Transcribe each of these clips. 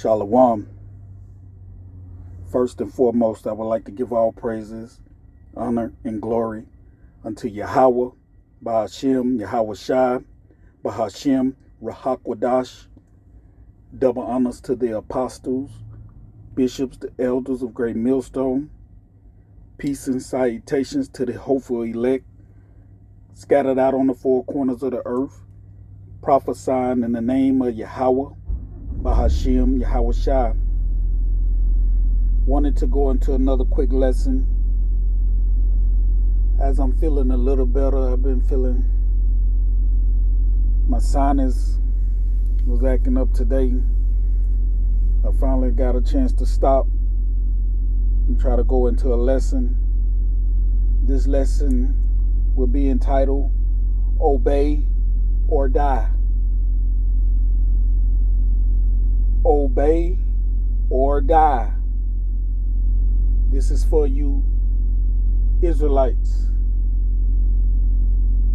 Shalom. First and foremost, I would like to give all praises, honor, and glory unto Yahweh, Bahashem, Yahweh Shai, Bahashem, Rahakwadash. Double honors to the apostles, bishops, the elders of Great Millstone. Peace and salutations to the hopeful elect, scattered out on the four corners of the earth, prophesying in the name of Yahweh, Bahashem, Yahweh Shai. Wanted to go into another quick lesson. As I'm feeling a little better, I've been feeling my sinus was acting up today. I finally got a chance to stop and try to go into a lesson. This lesson will be entitled Obey or Die. Obey or die. This is for you Israelites,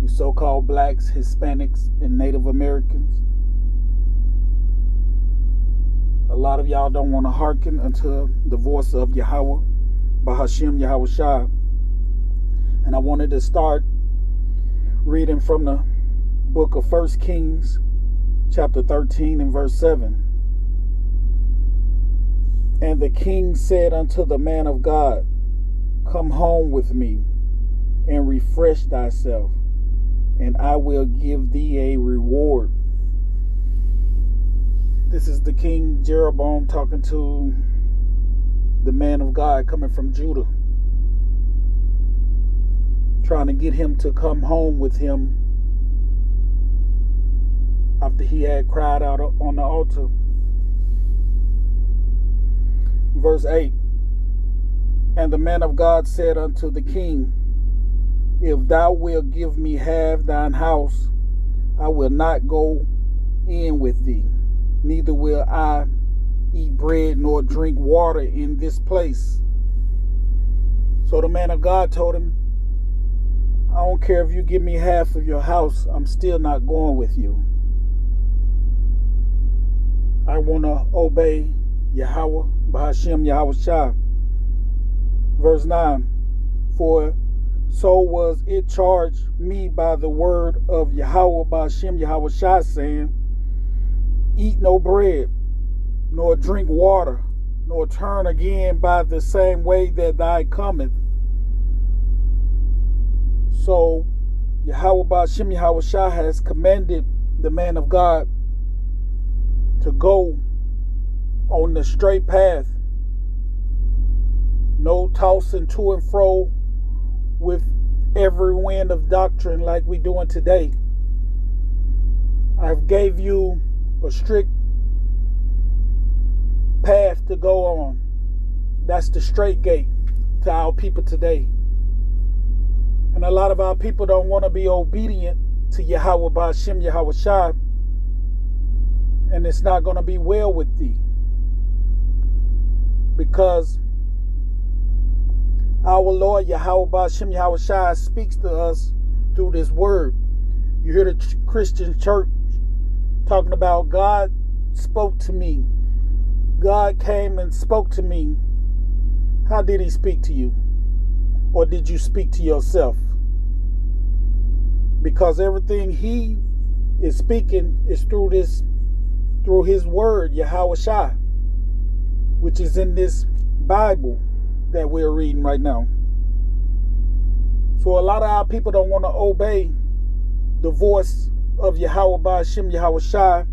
you so-called blacks, Hispanics, and Native Americans. A lot of y'all don't want to hearken unto the voice of Yahweh, Bahashem, Yahweh Shai. And I wanted to start reading from the book of 1 Kings, chapter 13 and verse 7. And the king said unto the man of God, Come home with me, and refresh thyself, and I will give thee a reward. This is the King Jeroboam talking to the man of God coming from Judah, trying to get him to come home with him after he had cried out on the altar. Verse 8, and the man of God said unto the king, If thou wilt give me half thine house, I will not go in with thee, neither will I eat bread nor drink water in this place. So the man of God told him, I don't care if you give me half of your house, I'm still not going with you. I want to obey Yahweh, Bahashem, Yahweh Shai. Verse 9, For so was it charged me by the word of Yahweh, Bahashem, Yahweh Shai, saying, Eat no bread, nor drink water, nor turn again by the same way that thy cometh. So Yahweh, Bahashem, Yahweh Shai has commanded the man of God to go on the straight path. No tossing to and fro with every wind of doctrine like we doing today. I've gave you a strict path to go on. That's the straight gate to our people today. And a lot of our people don't want to be obedient to Yahweh, Bahashem, Yahweh Shai. And it's not going to be well with thee. Because our Lord Yahweh Bahashem Yahweh Shai speaks to us through this word. You hear the Christian church talking about God spoke to me. God came and spoke to me. How did he speak to you? Or did you speak to yourself? Because everything he is speaking is through his word, Yahweh Shai, which is in this Bible that we're reading right now. So a lot of our people don't want to obey the voice of Yahweh Bahashem Yahweh Shai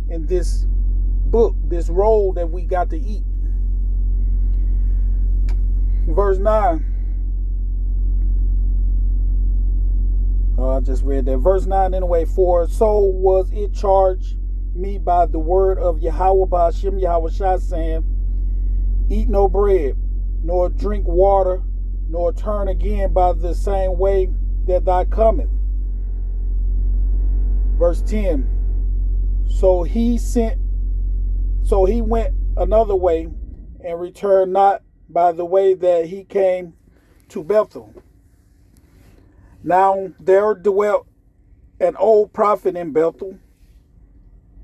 in this book, this roll that we got to eat. Verse 9. I just read that. Verse 9 anyway. For so was it charged me by the word of Yahweh Bahashem Yahweh Shai, saying, Eat no bread, nor drink water, nor turn again by the same way that thou cometh. Verse 10. So he went another way, and returned not by the way that he came to Bethel. Now there dwelt an old prophet in Bethel,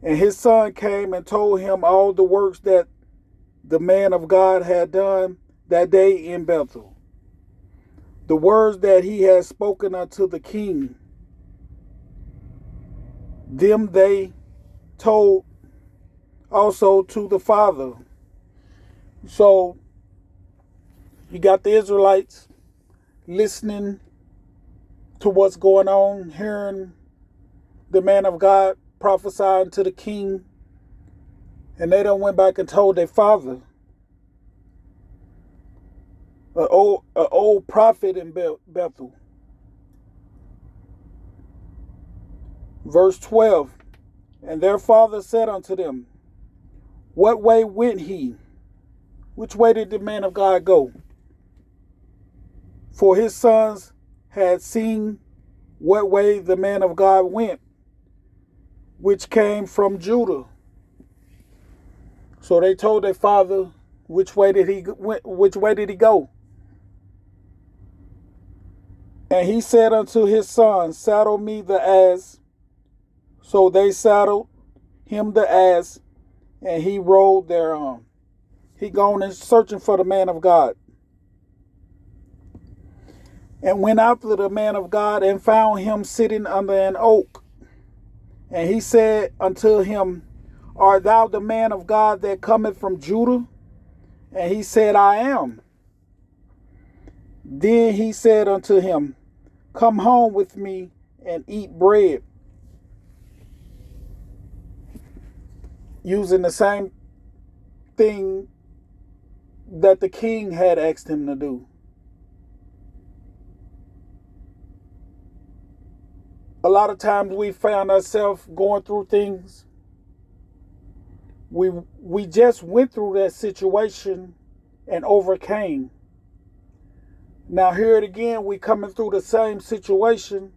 And his son came and told him all the works that the man of God had done that day in Bethel, the words that he had spoken unto the king. Them they told also to the father. So you got the Israelites listening to what's going on, hearing the man of God prophesying to the king, and they done went back and told their father, an old prophet in Bethel. Verse 12, and their father said unto them, what way went he? Which way did the man of God go? For his sons had seen what way the man of God went, which came from Judah. So they told their father, which way did he go? And he said unto his son, saddle me the ass. So they saddled him the ass, and he rode thereon. He gone and searching for the man of God. And went after the man of God and found him sitting under an oak. And he said unto him, art thou the man of God that cometh from Judah? And he said, I am. Then he said unto him, come home with me and eat bread. Using the same thing that the king had asked him to do. A lot of times we found ourselves going through things. We just went through that situation and overcame. Now here it again, we coming through the same situation,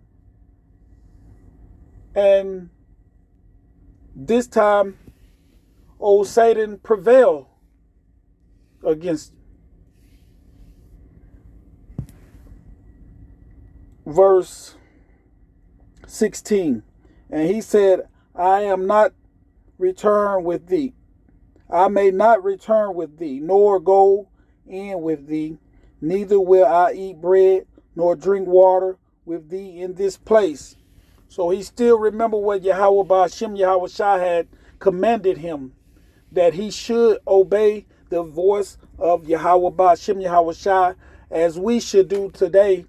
and this time old Satan prevailed against. Verse 16, and he said, I am not returned with thee. I may not return with thee, nor go in with thee, neither will I eat bread nor drink water with thee in this place. So he still remember what Yahweh Ba'ashem Yahweh Shai had commanded him, that he should obey the voice of Yahweh Ba'ashem Yahweh Shai, as we should do today.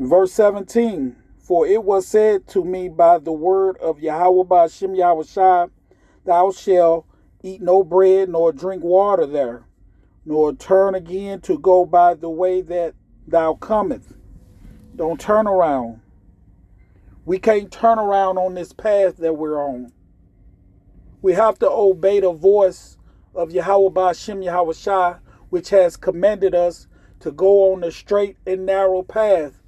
Verse 17, for it was said to me by the word of Yahweh Ba'ashem Yahweh Shai, thou shalt eat no bread nor drink water there, nor turn again to go by the way that thou comest. Don't turn around. We can't turn around on this path that we're on. We have to obey the voice of Yahweh Ba'ashem Yahweh Shai, which has commanded us to go on the straight and narrow path.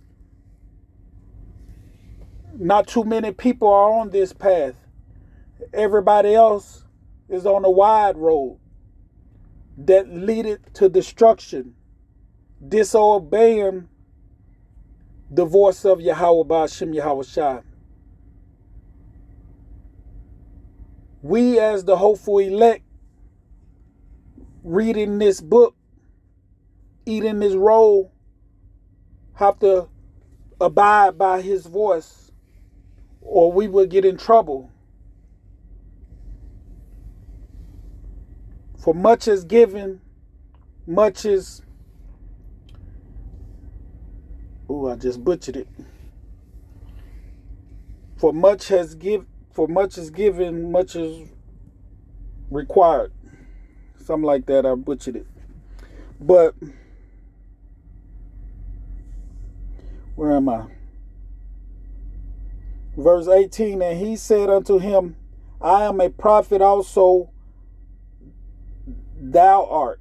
Not too many people are on this path. Everybody else is on a wide road that leadeth to destruction, disobeying the voice of Yahweh Ba'ashem Yahweh Shai. We as the hopeful elect, reading this book, eating this roll, have to abide by his voice, or we will get in trouble. For much is given, much is... Oh, I just butchered it. For much is given, much is required. Something like that, I butchered it. But, where am I? Verse 18, and he said unto him, I am a prophet also, thou art.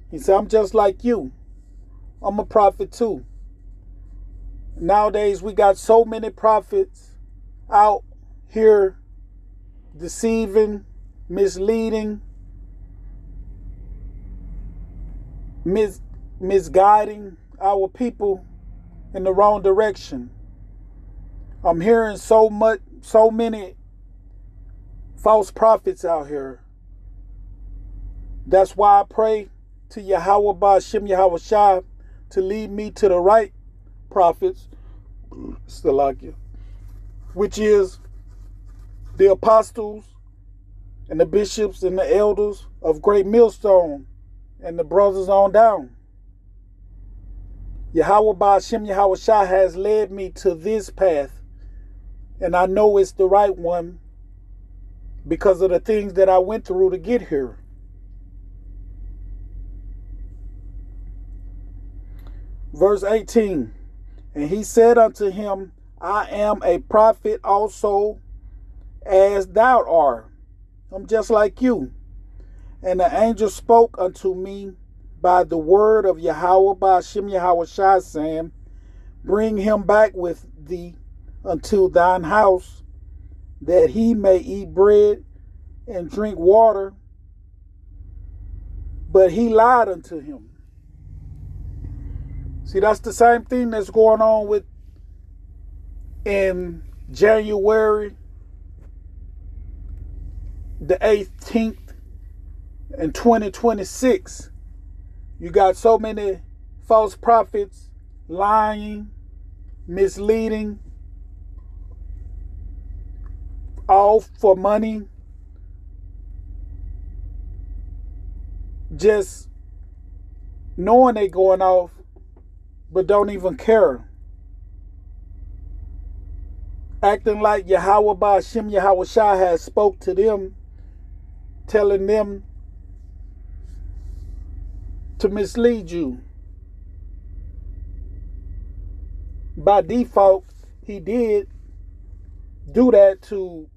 He said, I'm just like you. I'm a prophet too. Nowadays we got so many prophets out here deceiving, misleading, misguiding our people in the wrong direction. I'm hearing so many false prophets out here. That's why I pray to Yahweh Ba'ashem Yahweh Shai to lead me to the right prophets, Salakia, which is the apostles and the bishops and the elders of Great Millstone and the brothers on down. Yahweh Ba'ashem Yahweh Shai has led me to this path, and I know it's the right one because of the things that I went through to get here. Verse 18, and he said unto him, I am a prophet also as thou art. I'm just like you. And the angel spoke unto me by the word of Yahweh Ba'ashem Yahweh Shai, saying, bring him back with thee unto thine house, that he may eat bread and drink water. But he lied unto him. See, that's the same thing that's going on with in January the 18th in 2026. You got so many false prophets lying, misleading, all for money, just knowing they going off, but don't even care. Acting like Yahweh Ba'ashem Yahweh Shai has spoke to them, telling them to mislead you. By default, he did do that to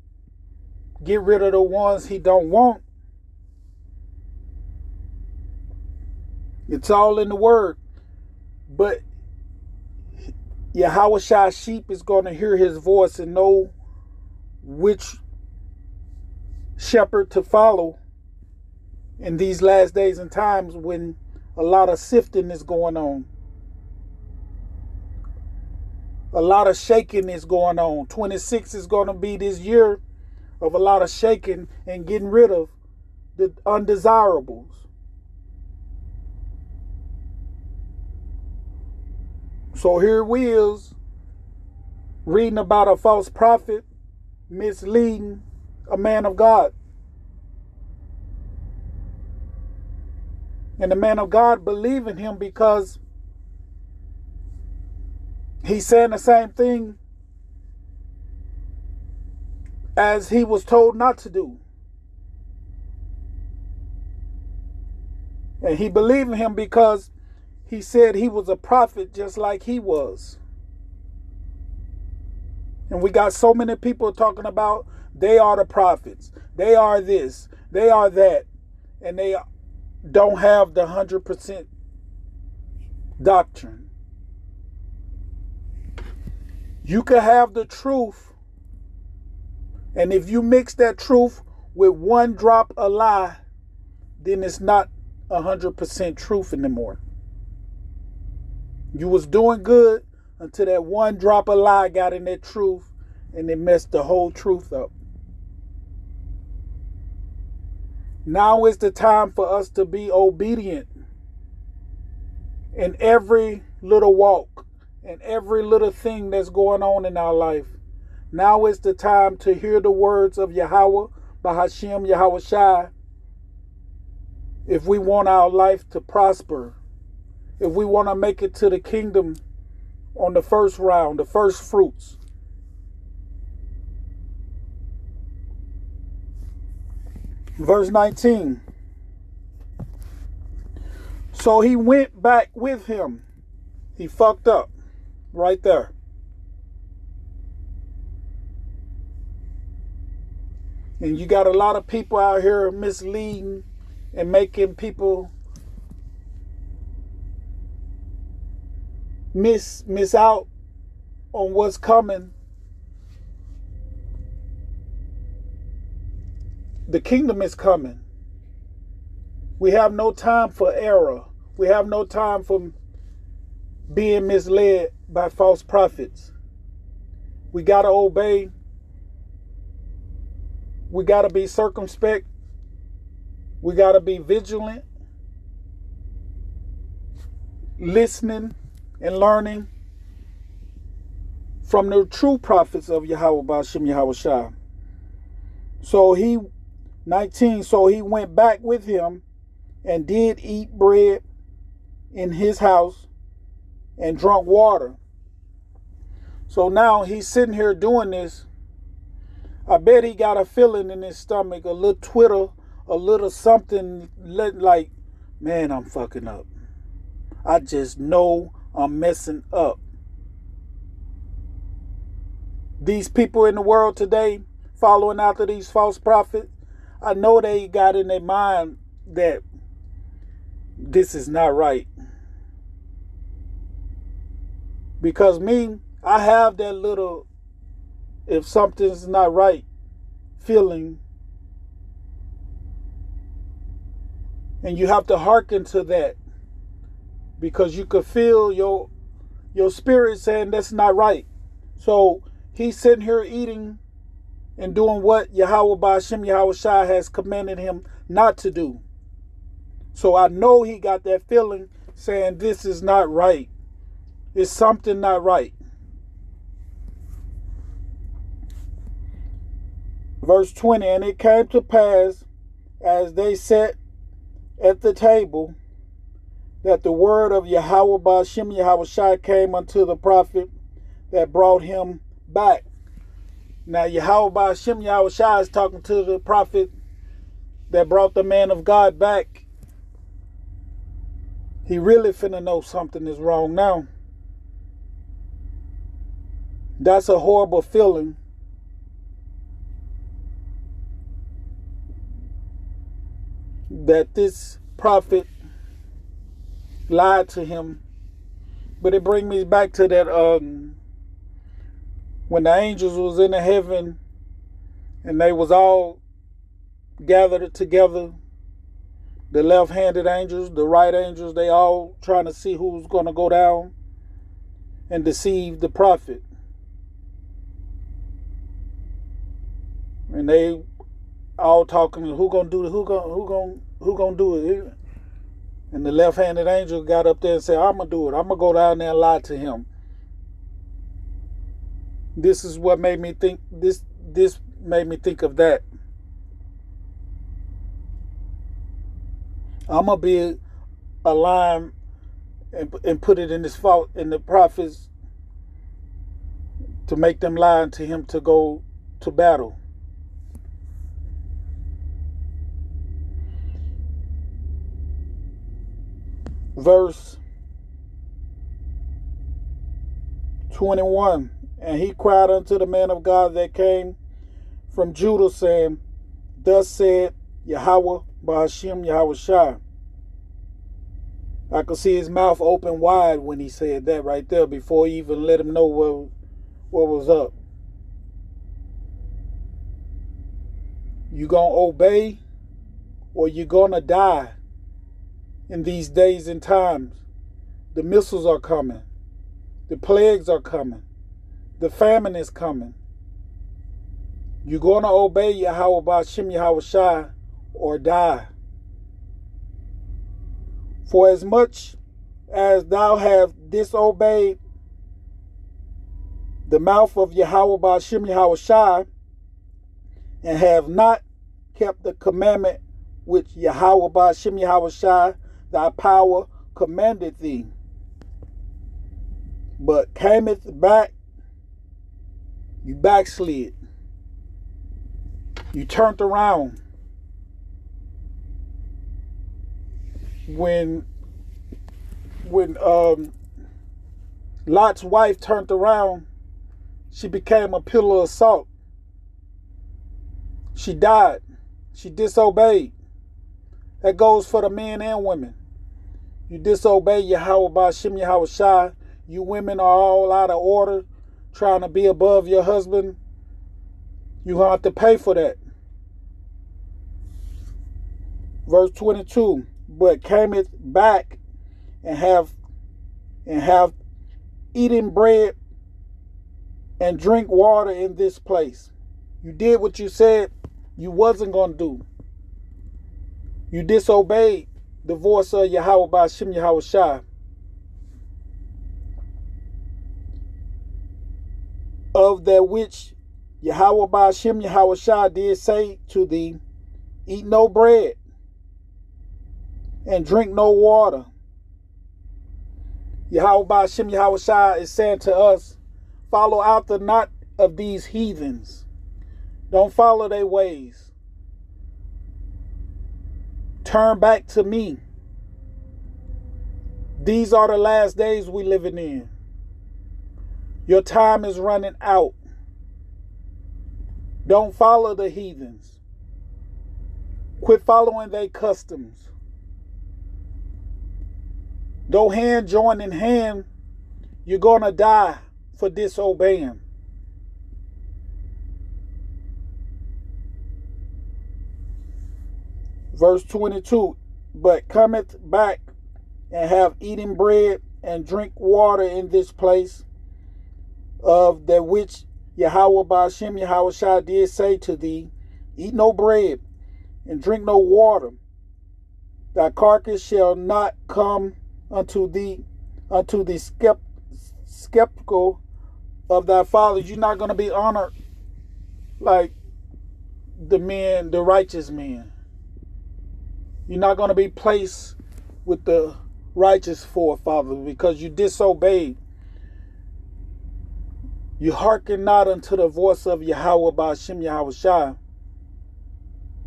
get rid of the ones he don't want. It's all in the word. But Yahweh Shai sheep is going to hear his voice and know which shepherd to follow in these last days and times when a lot of sifting is going on. A lot of shaking is going on. 26 is going to be this year of a lot of shaking and getting rid of the undesirables. So here we is reading about a false prophet misleading a man of God. And the man of God believing him because he's saying the same thing as he was told not to do. And he believed in him because he said he was a prophet just like he was. And we got so many people talking about they are the prophets. They are this. They are that. And they don't have the 100% doctrine. You could have the truth. And if you mix that truth with one drop of lie, then it's not 100% truth anymore. You was doing good until that one drop of lie got in that truth and it messed the whole truth up. Now is the time for us to be obedient in every little walk and every little thing that's going on in our life. Now is the time to hear the words of Yahweh, Ba'ashem Yahweh Shai, if we want our life to prosper. If we want to make it to the kingdom on the first round, the first fruits. Verse 19. So he went back with him. He fucked up right there. And you got a lot of people out here misleading and making people miss out on what's coming. The kingdom is coming. We have no time for error. We have no time for being misled by false prophets. We got to obey. We got to be circumspect. We got to be vigilant, listening and learning from the true prophets of Yahweh Ba'ashem Yahweh Shai. So he, 19, so he went back with him and did eat bread in his house and drunk water. So now he's sitting here doing this. I bet he got a feeling in his stomach, a little twitter, a little something like, man, I'm fucking up. I just know I'm messing up. These people in the world today following after these false prophets, I know they got in their mind that this is not right. Because me, I have that little, if something's not right, feeling. And you have to hearken to that. Because you could feel your spirit saying that's not right. So he's sitting here eating and doing what Yahweh Ba'ashem Yahweh Shai has commanded him not to do. So I know he got that feeling saying this is not right. It's something not right. Verse 20, and it came to pass as they sat at the table that the word of Yahweh Ba'ashem Yahweh Shai came unto the prophet that brought him back. Now Yahweh Ba'ashem Yahweh Shai is talking to the prophet that brought the man of God back. He really finna know something is wrong now. That's a horrible feeling. That this prophet lied to him. But it brings me back to that when the angels was in the heaven and they was all gathered together, the left-handed angels, the right angels, they all trying to see who's going to go down and deceive the prophet. And they all talking, who gonna do it? Who gonna do it? And the left-handed angel got up there and said, I'm gonna do it. I'm gonna go down there and lie to him. This is what made me think. This made me think of that. I'm gonna be a line and put it in this fault in the prophets to make them lie to him to go to battle. Verse 21, and he cried unto the man of God that came from Judah, saying, thus said Yahweh Ba'ashem Yahweh Shai. I could see his mouth open wide when he said that right there before he even let him know what was up. You gonna obey or you gonna die. In these days and times, the missiles are coming. The plagues are coming. The famine is coming. You're going to obey Yahweh Ba'ashem Yahweh Shai or die. For as much as thou have disobeyed the mouth of Yahweh Ba'ashem Yahweh Shai and have not kept the commandment which Yahweh Ba'ashem Yahweh Shai thy power commanded thee, but cameth back, you backslid, you turned around. When Lot's wife turned around, she became a pillar of salt. She died. She disobeyed. That goes for the men and women. You disobey Yahweh Ba'ashem Yahweh Shai. You women are all out of order, trying to be above your husband. You have to pay for that. Verse 22, but cameth back and have eaten bread and drink water in this place. You did what you said you wasn't going to do. You disobeyed the voice of Yahweh Ba'ashem Yahweh Shai. Of that which Yahweh Ba'ashem Yahweh Shai did say to thee, eat no bread and drink no water. Yahweh Ba'ashem Yahweh Shai is saying to us, follow out the knot of these heathens. Don't follow their ways. Turn back to me. These are the last days we living in. Your time is running out. Don't follow the heathens. Quit following their customs. Though hand join in hand, you're going to die for disobeying. Verse 22, but cometh back and have eaten bread and drink water in this place, of that which Yahweh Ba'ashem Yahweh Shai did say to thee, eat no bread and drink no water. Thy carcass shall not come unto the skeptical of thy fathers. You're not going to be honored like the righteous men. You're not going to be placed with the righteous forefathers because you disobeyed. You hearken not unto the voice of Yahweh Ba'ashem Yahweh Shai.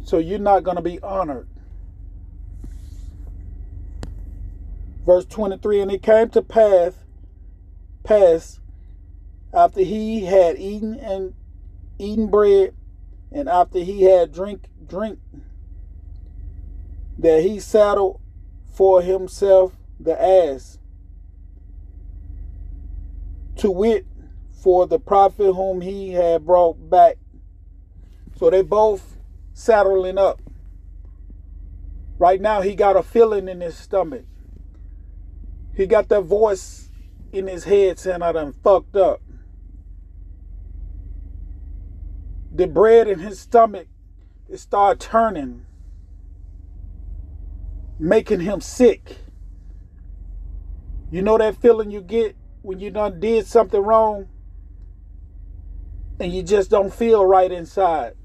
So you're not going to be honored. Verse 23, and it came to pass after he had eaten bread, and after he had drink, that he saddled for himself the ass, to wit, for the prophet whom he had brought back. So they both saddling up. Right now he got a feeling in his stomach. He got that voice in his head saying, I done fucked up. The bread in his stomach, it started turning, making him sick. You know that feeling you get when you done did something wrong and you just don't feel right inside?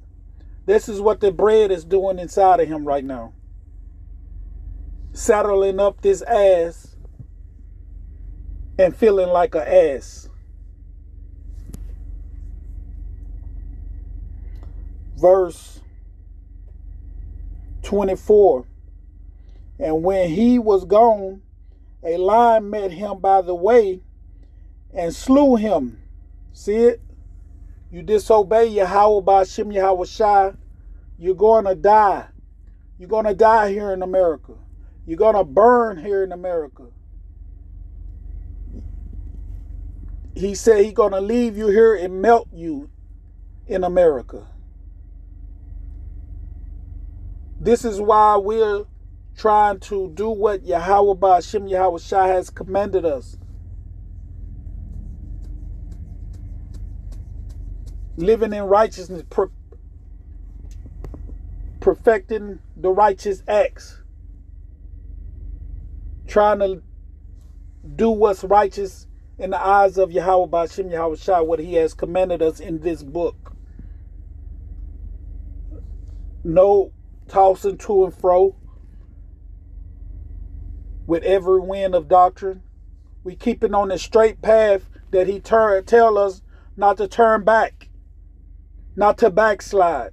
This is what the bread is doing inside of him right now. Saddling up this ass and feeling like an ass. Verse 24. And when he was gone, a lion met him by the way and slew him. See it? You disobey Yahweh Ba'ashem Yahweh Shai, you're going to die. You're going to die here in America. You're going to burn here in America. He said he's going to leave you here and melt you in America. This is why we're trying to do what Yahweh Ba'ashem Yahweh Shai has commanded us. Living in righteousness, perfecting the righteous acts. Trying to do what's righteous in the eyes of Yahweh Ba'ashem Yahweh Shai, what he has commanded us in this book. No tossing to and fro with every wind of doctrine. We keeping on the straight path that he tell us not to turn back, not to backslide,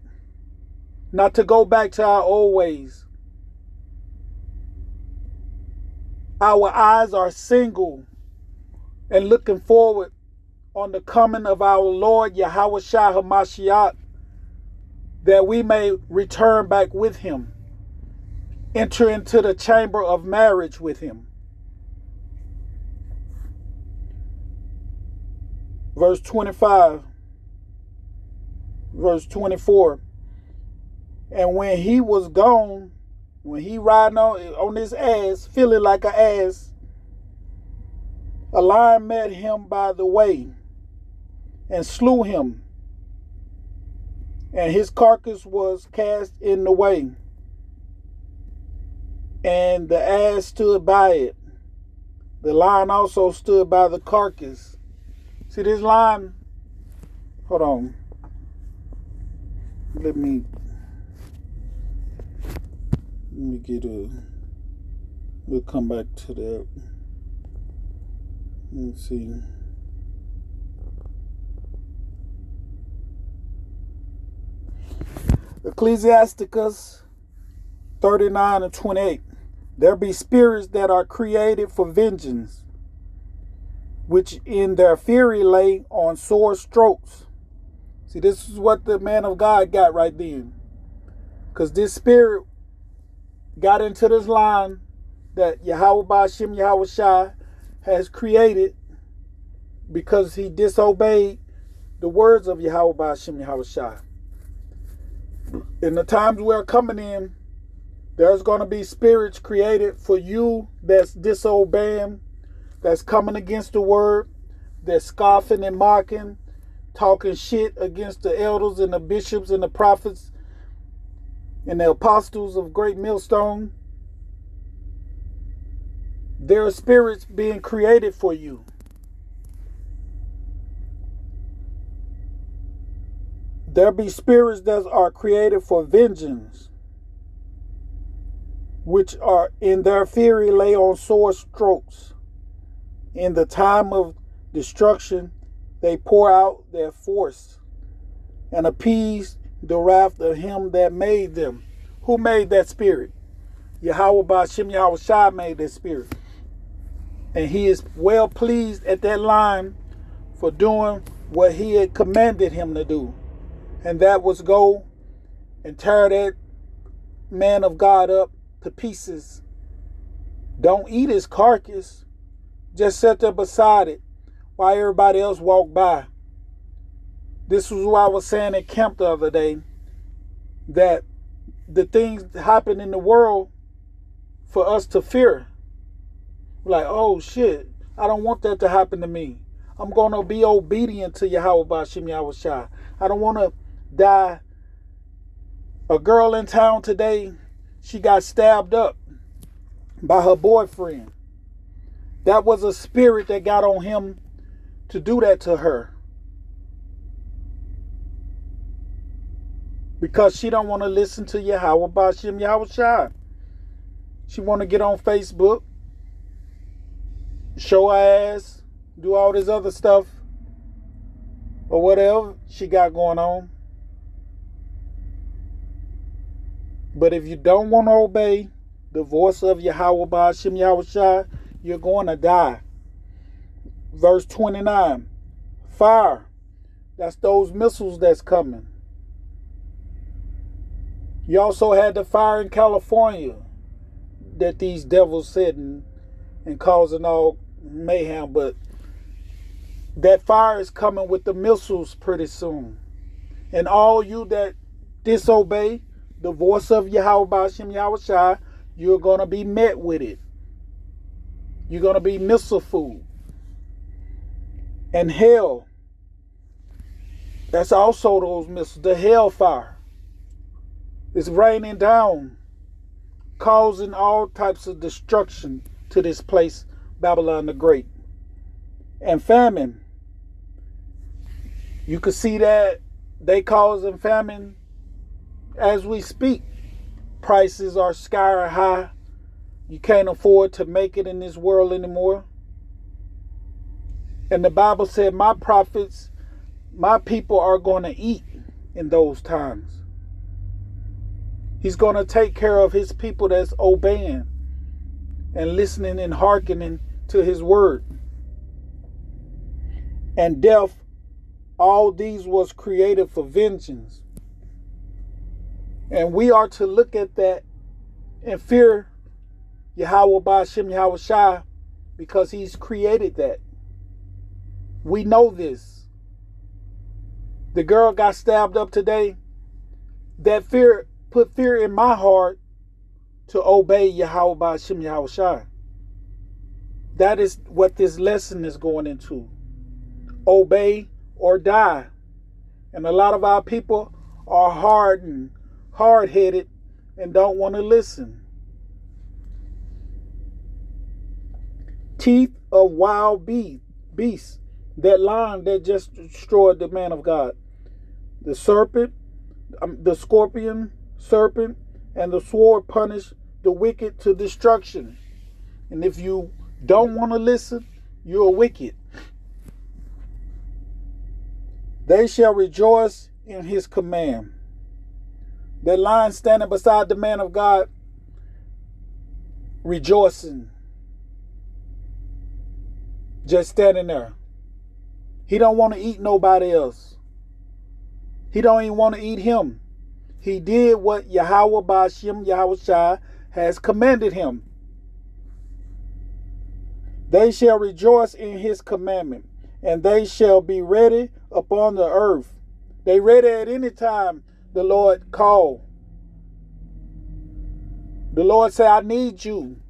not to go back to our old ways. Our eyes are single and looking forward on the coming of our Lord Yahweh Shai HaMashiach, that we may return back with him, enter into the chamber of marriage with him. Verse 25, verse 24. And when he was gone, when he riding on his ass, feeling like an ass, a lion met him by the way and slew him, and his carcass was cast in the way, and the ass stood by it. The lion also stood by the carcass. See this lion? Hold on. Let me get a. We'll come back to that. Let's see. Ecclesiasticus 39:28. There be spirits that are created for vengeance, which in their fury lay on sore strokes. See, this is what the man of God got right then. Because this spirit got into this line that Yahweh Ba'ashem Yahweh Shai has created because he disobeyed the words of Yahweh Ba'ashem Yahweh Shai. In the times we're coming in, there's going to be spirits created for you that's disobeying, that's coming against the word, that's scoffing and mocking, talking shit against the elders and the bishops and the prophets and the apostles of Great Millstone. There are spirits being created for you. There be spirits that are created for vengeance, which are in their fury lay on sore strokes. In the time of destruction, they pour out their force and appease the wrath of him that made them. Who made that spirit? Yahweh Ba'ashem Yahweh Shai made that spirit. And he is well pleased at that line for doing what he had commanded him to do. And that was go and tear that man of God up to pieces. Don't eat his carcass. Just sit there beside it while everybody else walked by. This was what I was saying at camp the other day, that the things happen in the world for us to fear. Like, oh shit, I don't want that to happen to me. I'm going to be obedient to Yahweh Ba'ashem Yahweh Shai. I don't want to die. A girl in town today, she got stabbed up by her boyfriend. That was a spirit that got on him to do that to her. Because she don't want to listen to Yahweh Ba'ashem Yahweh Shai. She want to get on Facebook, show her ass, do all this other stuff, or whatever she got going on. But if you don't want to obey the voice of Yahweh Ba'ashem Yahweh Shai, you're going to die. Verse 29. Fire. That's those missiles that's coming. You also had the fire in California that these devils setting and causing all mayhem. But that fire is coming with the missiles pretty soon. And all you that disobey the voice of Yahweh Ba'ashem Yahweh Shai, you're going to be met with it. You're going to be missile food. And hell, that's also those missiles. The hellfire is raining down, causing all types of destruction to this place, Babylon the Great. And famine. You can see that they causing famine as we speak. Prices are sky high. You can't afford to make it in this world anymore. And the Bible said, my prophets, my people are going to eat in those times. He's going to take care of his people that's obeying and listening and hearkening to his word. And death, all these was created for vengeance. And we are to look at that and fear Yahweh Ba'ashem Yahweh Shai because he's created that. We know this. The girl got stabbed up today. That fear put fear in my heart to obey Yahweh Ba'ashem Yahweh Shai. That is what this lesson is going into. Obey or die. And a lot of our people are hardened, hard-headed, and don't want to listen. Teeth of wild beasts. That lion that just destroyed the man of God. The serpent, the scorpion, serpent, and the sword punish the wicked to destruction. And if you don't want to listen, you're wicked. They shall rejoice in his command. That lion standing beside the man of God, rejoicing. Just standing there. He don't want to eat nobody else. He don't even want to eat him. He did what Yahweh Ba'ashem Yahweh Shai has commanded him. They shall rejoice in his commandment, and they shall be ready upon the earth. They ready at any time the Lord call. The Lord say, I need you.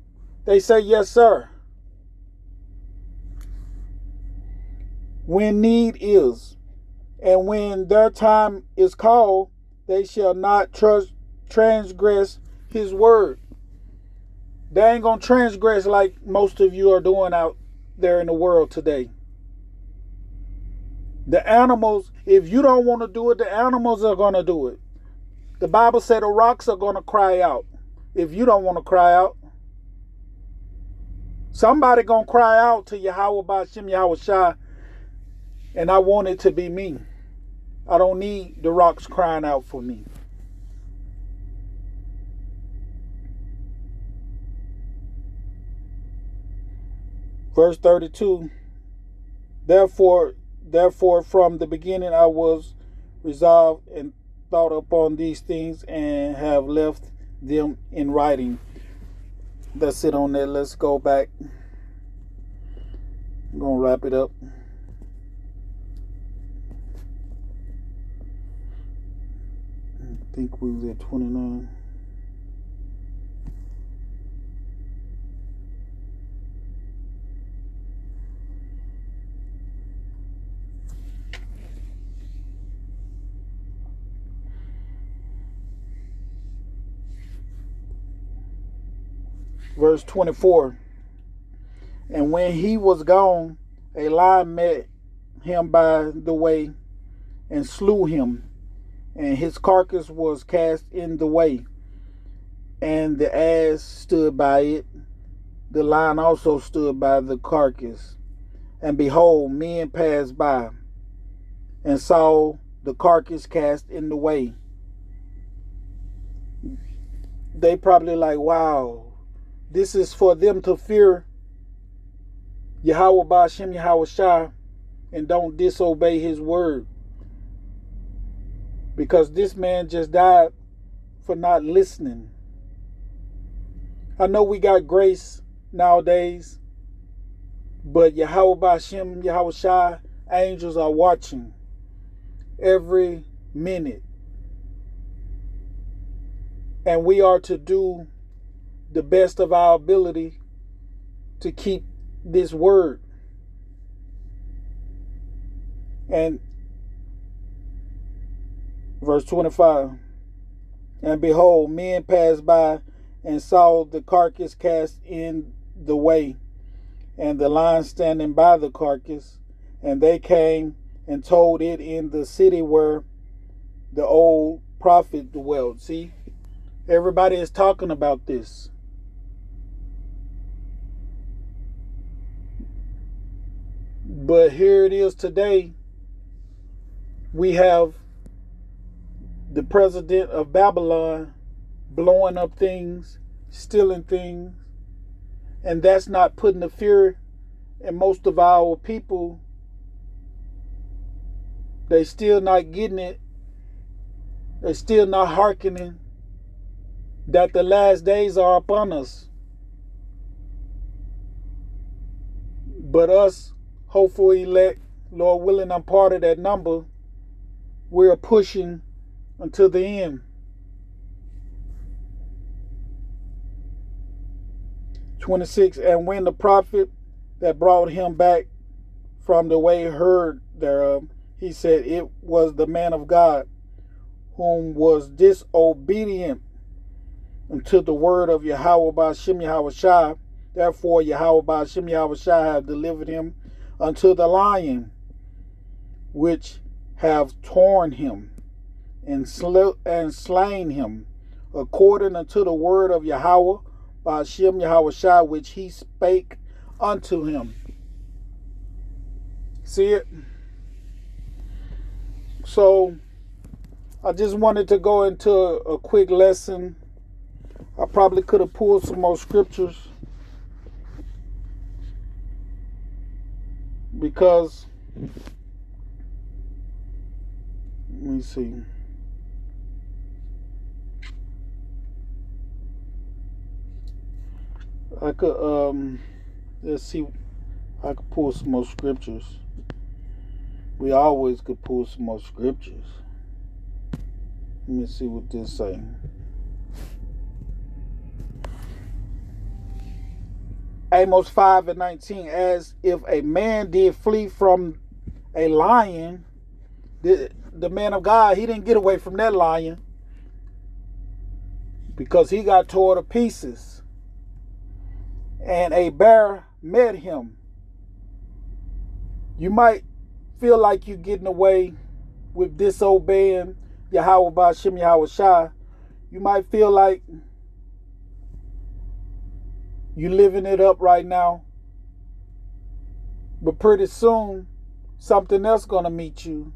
They say, yes, sir. When need is, and when their time is called, they shall not transgress his word. They ain't going to transgress like most of you are doing out there in the world today. The animals, if you don't want to do it, the animals are going to do it. The Bible said the rocks are going to cry out if you don't want to cry out. Somebody going to cry out to Yahweh Ba'ashem Yahweh Shai, and I want it to be me. I don't need the rocks crying out for me. Verse 32, Therefore from the beginning I was resolved and thought upon these things and have left them in writing. That's it on that. Let's go back. I'm going to wrap it up. I think we was at 29. Verse 24. And when he was gone, a lion met him by the way and slew him, and his carcass was cast in the way, and the ass stood by it. The lion also stood by the carcass. And behold, men passed by and saw the carcass cast in the way. They probably like, wow, this is for them to fear Yahweh Ba'ashem Yahweh Shai and don't disobey his word. Because this man just died for not listening. I know we got grace nowadays, but Yahweh Ba'ashem Yahweh Shai, angels are watching every minute. And we are to do the best of our ability to keep this word. And verse 25, and behold, men passed by and saw the carcass cast in the way, and the lion standing by the carcass, and they came and told it in the city where the old prophet dwelt. See, everybody is talking about this. But here it is today. We have the president of Babylon blowing up things, stealing things, and that's not putting the fear in most of our people. They still not getting it. They still not hearkening that the last days are upon us. But us, hopeful elect, Lord willing, I'm part of that number. We're pushing until the end. 26, and when the prophet that brought him back from the way heard thereof, He said it was the man of God whom was disobedient unto the word of Yahweh Ba'ashem Yahweh Shai. Therefore Yahweh Ba'ashem Yahweh Shai have delivered him unto the lion, which have torn him and slain him, according unto the word of Yahweh Ba'ashem Yahweh Shai, which he spake unto him. See it? So I just wanted to go into a quick lesson. I probably could have pulled some more scriptures, because let me see. I could let's see. I could pull some more scriptures. We always could pull some more scriptures. Let me see what this say. Amos 5:19, as if a man did flee from a lion. The man of God, he didn't get away from that lion, because he got torn to pieces. And a bear met him. You might feel like you're getting away with disobeying Yahweh Ba'ashem Yahweh Shai. You might feel like you're living it up right now, but pretty soon something else gonna meet you,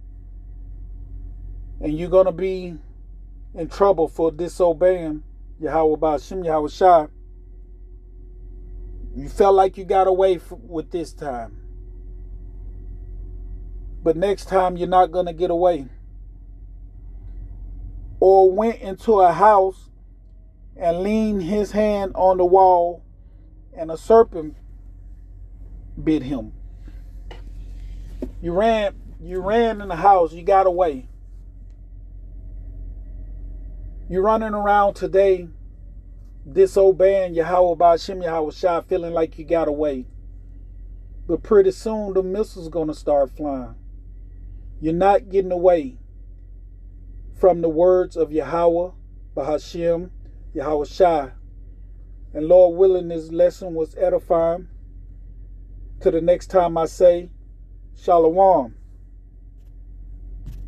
and you're gonna be in trouble for disobeying Yahweh Ba'ashem Yahweh Shai. You felt like you got away with this time, but next time you're not gonna get away. Or went into a house and leaned his hand on the wall, and a serpent bit him. You ran in the house, you got away. You're running around today disobeying Yahweh Ba'ashem Yahweh Shai, feeling like you got away. But pretty soon the missiles gonna start flying. You're not getting away from the words of Yahweh Ba'ashem Yahweh Shai. And Lord willing, this lesson was edifying. Till the next time I say, Shalom.